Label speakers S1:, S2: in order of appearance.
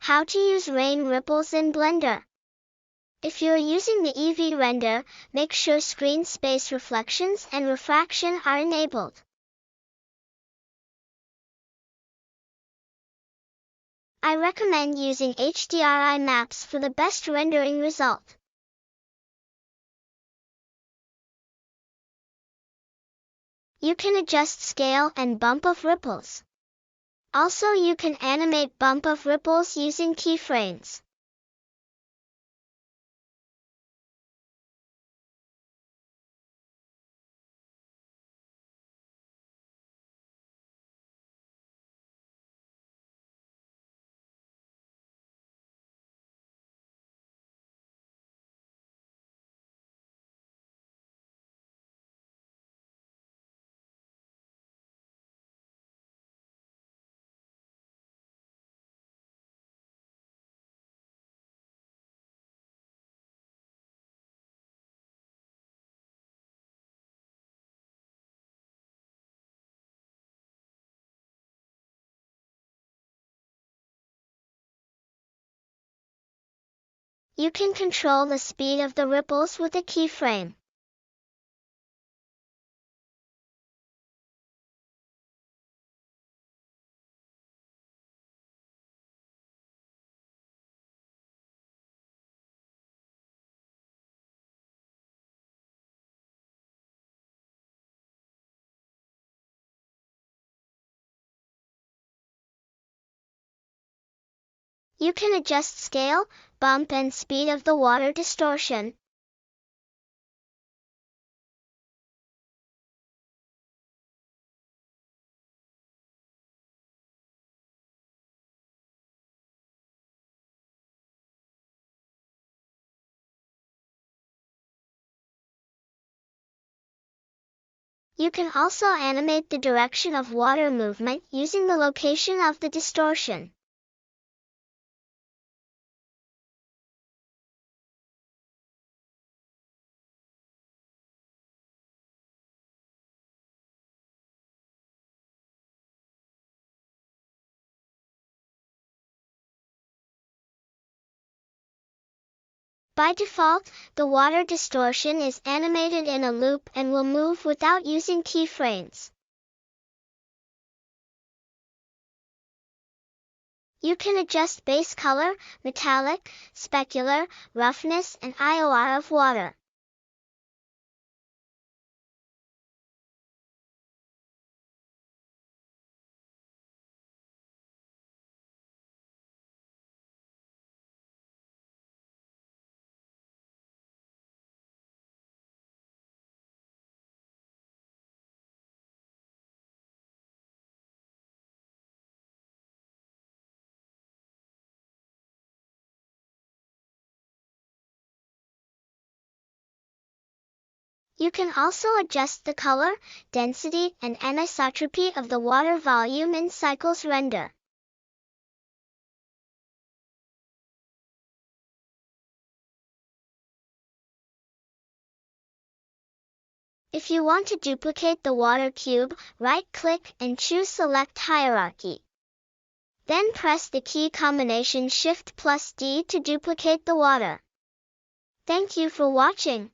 S1: How to use rain ripples in Blender. If you're using the Eevee render, make sure screen space reflections and refraction are enabled. I recommend using HDRI maps for the best rendering result. You can adjust scale and bump of ripples. Also, you can animate bump of ripples using keyframes. You can control the speed of the ripples with a keyframe. You can adjust scale, bump and speed of the water distortion. You can also animate the direction of water movement using the location of the distortion. By default, the water distortion is animated in a loop and will move without using keyframes. You can adjust base color, metallic, specular, roughness and IOR of water. You can also adjust the color, density, and anisotropy of the water volume in Cycles Render. If you want to duplicate the water cube, right-click and choose Select Hierarchy. Then press the key combination Shift+D to duplicate the water. Thank you for watching.